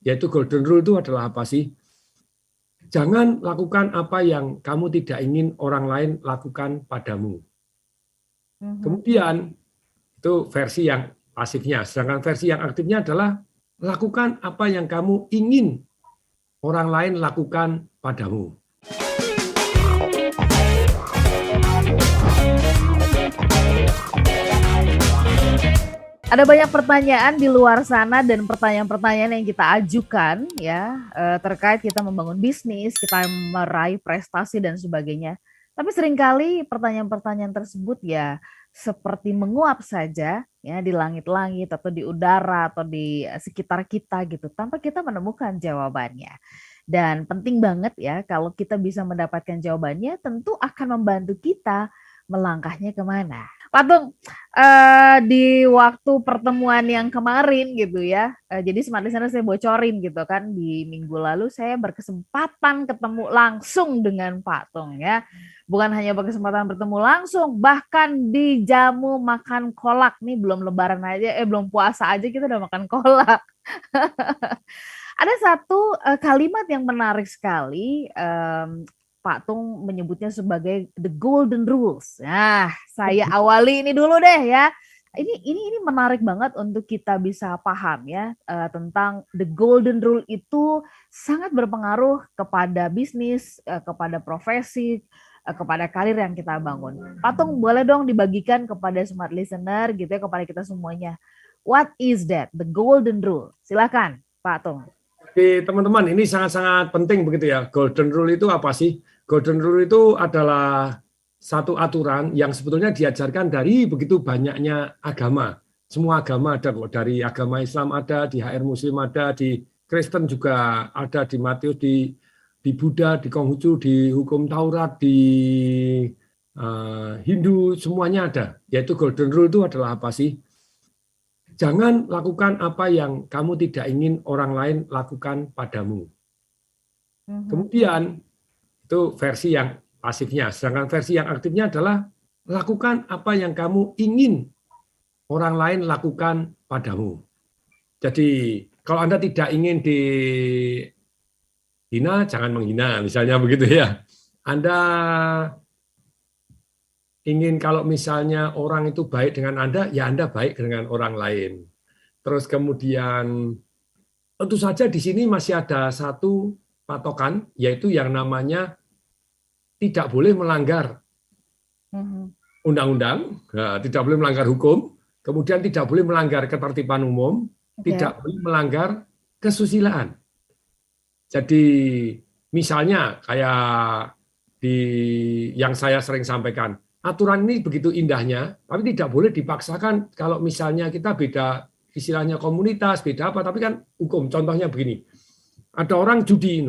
yaitu golden rule itu adalah apa sih? Jangan lakukan apa yang kamu tidak ingin orang lain lakukan padamu. Kemudian itu versi yang pasifnya, sedangkan versi yang aktifnya adalah lakukan apa yang kamu ingin orang lain lakukan padamu. Ada banyak pertanyaan di luar sana dan pertanyaan-pertanyaan yang kita ajukan ya terkait kita membangun bisnis, kita meraih prestasi dan sebagainya. Tapi seringkali pertanyaan-pertanyaan tersebut ya seperti menguap saja ya di langit-langit atau di udara atau di sekitar kita gitu tanpa kita menemukan jawabannya. Dan penting banget ya kalau kita bisa mendapatkan jawabannya tentu akan membantu kita melangkahnya kemana. Patung, di waktu pertemuan yang kemarin gitu ya, jadi Smart Listener saya bocorin gitu kan, di minggu lalu saya berkesempatan ketemu langsung dengan Pak Tung ya. Bukan hanya berkesempatan bertemu langsung, bahkan di jamu makan kolak nih, belum lebaran aja, belum puasa aja kita udah makan kolak. Ada satu kalimat yang menarik sekali, Pak Tung menyebutnya sebagai the golden rules. Nah, saya awali ini dulu deh ya. Ini menarik banget untuk kita bisa paham ya tentang the golden rule itu sangat berpengaruh kepada bisnis, kepada profesi, kepada karir yang kita bangun. Pak Tung boleh dong dibagikan kepada Smart Listener gitu ya, kepada kita semuanya. What is that? The golden rule. Silakan, Pak Tung. Oke, teman-teman, ini sangat-sangat penting begitu ya. Golden rule itu apa sih? Golden rule itu adalah satu aturan yang sebetulnya diajarkan dari begitu banyaknya agama. Semua agama ada kok, dari agama Islam ada, di HR Muslim ada, di Kristen juga ada, di Matius, di Buddha, di Konghucu, di hukum Taurat, di Hindu, semuanya ada. Yaitu golden rule itu adalah apa sih? Jangan lakukan apa yang kamu tidak ingin orang lain lakukan padamu. Kemudian, itu versi yang pasifnya. Sedangkan versi yang aktifnya adalah lakukan apa yang kamu ingin orang lain lakukan padamu. Jadi, kalau Anda tidak ingin dihina, jangan menghina, misalnya begitu ya. Anda ingin kalau misalnya orang itu baik dengan Anda, ya Anda baik dengan orang lain. Terus kemudian tentu saja di sini masih ada satu patokan, yaitu yang namanya tidak boleh melanggar undang-undang, tidak boleh melanggar hukum, kemudian tidak boleh melanggar ketertiban umum, tidak boleh melanggar kesusilaan. Jadi misalnya kayak yang saya sering sampaikan, aturan ini begitu indahnya, tapi tidak boleh dipaksakan kalau misalnya kita beda istilahnya komunitas, beda apa, tapi kan hukum. Contohnya begini, ada orang judi,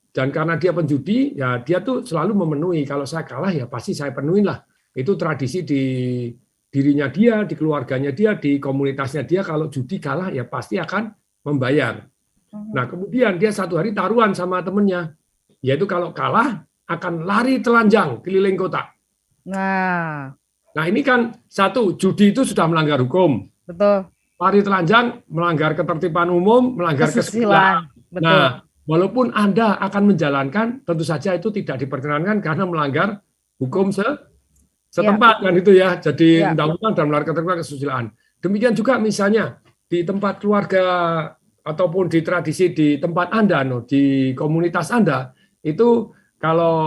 dan karena dia penjudi, ya dia tuh selalu memenuhi. Kalau saya kalah, ya pasti saya penuhin lah. Itu tradisi di dirinya dia, di keluarganya dia, di komunitasnya dia. Kalau judi kalah, ya pasti akan membayar. Nah, kemudian dia satu hari taruhan sama temennya, yaitu kalau kalah akan lari telanjang keliling kota. Nah, ini kan satu, judi itu sudah melanggar hukum. Betul. Lari telanjang melanggar ketertiban umum, melanggar kesusilaan. Nah, walaupun Anda akan menjalankan, tentu saja itu tidak diperkenankan karena melanggar hukum setempat kan itu ya. Jadi undang-undang dan melanggar ketertiban kesusilaan. Demikian juga misalnya di tempat keluarga ataupun di tradisi di tempat Anda, di komunitas Anda, itu kalau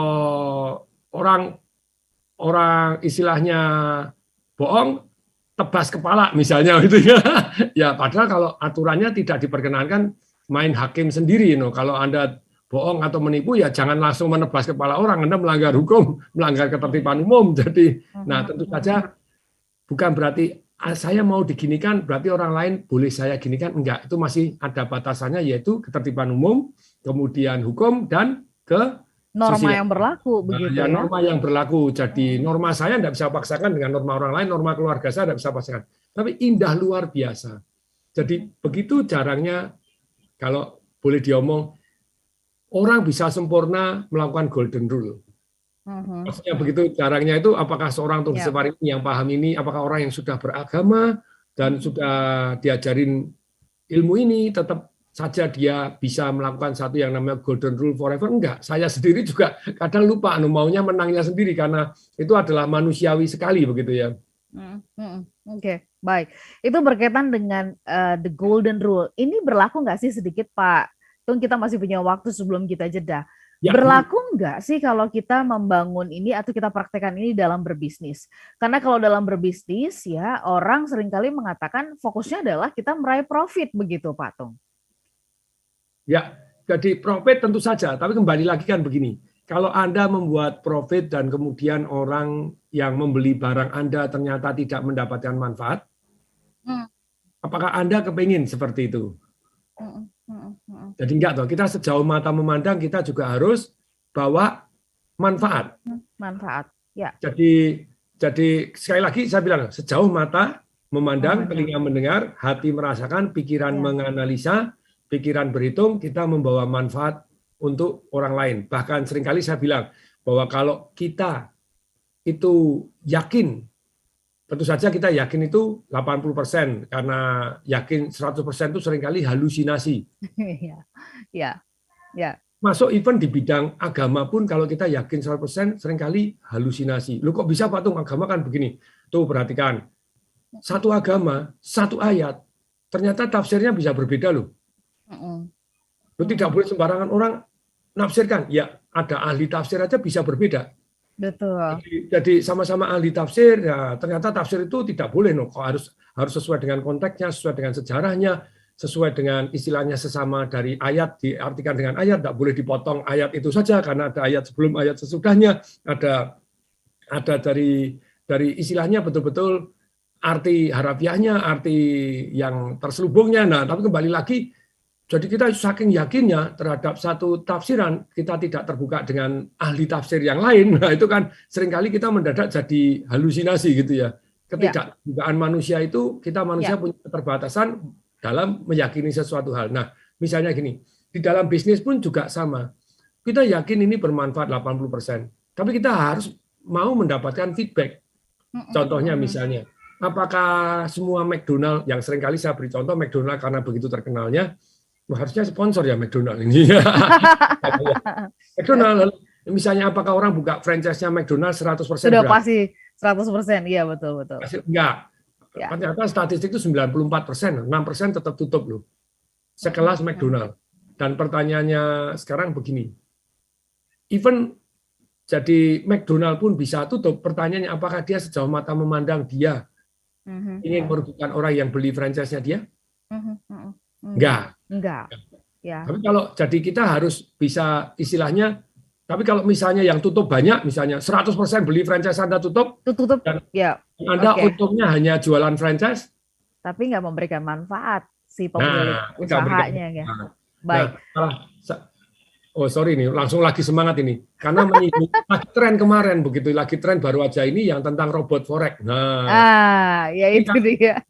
orang istilahnya bohong, tebas kepala misalnya gitu ya. Ya padahal kalau aturannya tidak diperkenankan main hakim sendiri. Kalau Anda bohong atau menipu ya jangan langsung menebas kepala orang, Anda melanggar hukum, melanggar ketertiban umum. Jadi, nah tentu saja bukan berarti saya mau diginikan, berarti orang lain boleh saya ginikan, enggak. Itu masih ada batasannya, yaitu ketertiban umum, kemudian hukum, dan norma yang berlaku begitu ya. Norma yang berlaku. Jadi norma saya tidak bisa paksakan dengan norma orang lain, norma keluarga saya tidak bisa paksakan. Tapi indah luar biasa. Jadi begitu jarangnya kalau boleh diomong orang bisa sempurna melakukan golden rule. Maksudnya begitu jarangnya itu apakah seorang tulis ini yang paham ini, apakah orang yang sudah beragama dan sudah diajarin ilmu ini tetap saja dia bisa melakukan satu yang namanya golden rule forever, enggak. Saya sendiri juga kadang lupa maunya menangnya sendiri karena itu adalah manusiawi sekali begitu ya. Oke, baik. Itu berkaitan dengan the golden rule. Ini berlaku nggak sih sedikit Pak Tung, kita masih punya waktu sebelum kita jeda. Ya, Berlaku nggak sih kalau kita membangun ini atau kita praktekkan ini dalam berbisnis? Karena kalau dalam berbisnis ya orang seringkali mengatakan fokusnya adalah kita meraih profit begitu Pak Tung. Ya, jadi profit tentu saja, tapi kembali lagi kan begini. Kalau Anda membuat profit dan kemudian orang yang membeli barang Anda ternyata tidak mendapatkan manfaat, apakah Anda kepingin seperti itu? Jadi enggak toh, kita sejauh mata memandang kita juga harus bawa manfaat. Manfaat, ya. Jadi sekali lagi saya bilang sejauh mata memandang, telinga mendengar, hati merasakan, pikiran menganalisa, pikiran berhitung, kita membawa manfaat untuk orang lain. Bahkan seringkali saya bilang bahwa kalau kita itu yakin, tentu saja kita yakin itu 80%, karena yakin 100% itu seringkali halusinasi. Ya. Masuk event di bidang agama pun kalau kita yakin 100% seringkali halusinasi. Lu kok bisa Pak Tung, agama kan begini. Tuh perhatikan, satu agama, satu ayat, ternyata tafsirnya bisa berbeda loh. Lu tidak boleh sembarangan orang nafsirkan. Ya, ada ahli tafsir aja bisa berbeda. Betul. Jadi sama-sama ahli tafsir, ya ternyata tafsir itu tidak boleh, kok harus sesuai dengan konteksnya, sesuai dengan sejarahnya, sesuai dengan istilahnya sesama dari ayat, diartikan dengan ayat, tidak boleh dipotong ayat itu saja karena ada ayat sebelum, ayat sesudahnya, ada dari istilahnya betul-betul arti harafiahnya, arti yang terselubungnya. Nah, tapi kembali lagi, jadi kita saking yakinnya terhadap satu tafsiran, kita tidak terbuka dengan ahli tafsir yang lain. Nah, itu kan seringkali kita mendadak jadi halusinasi gitu ya. Ketidakterbukaan manusia itu, kita manusia punya keterbatasan dalam meyakini sesuatu hal. Nah, misalnya gini, di dalam bisnis pun juga sama. Kita yakin ini bermanfaat 80%, tapi kita harus mau mendapatkan feedback. Contohnya misalnya, apakah semua McDonald, yang seringkali saya beri contoh McDonald karena begitu terkenalnya, harusnya sponsor ya McDonald ini. McDonald, misalnya apakah orang buka franchise-nya McDonald 100% sudah pasti 100%, iya betul. Enggak. Ternyata statistik itu 94%, 6% tetap tutup loh. Sekelas McDonald. Dan pertanyaannya sekarang begini. Even jadi McDonald pun bisa tutup, pertanyaannya apakah dia sejauh mata memandang dia ingin merugikan orang yang beli franchise-nya dia? Enggak. Ya. Tapi kalau jadi kita harus bisa istilahnya, tapi kalau misalnya yang tutup banyak, misalnya 100% beli franchise Anda tutup, dan Anda untungnya hanya jualan franchise, tapi nggak memberikan manfaat si pemilik usahanya. Ya. Baik. Oh sorry nih, langsung lagi semangat ini, karena mengikuti lagi tren kemarin, begitu lagi tren baru aja ini yang tentang robot forex. Ya itu dia.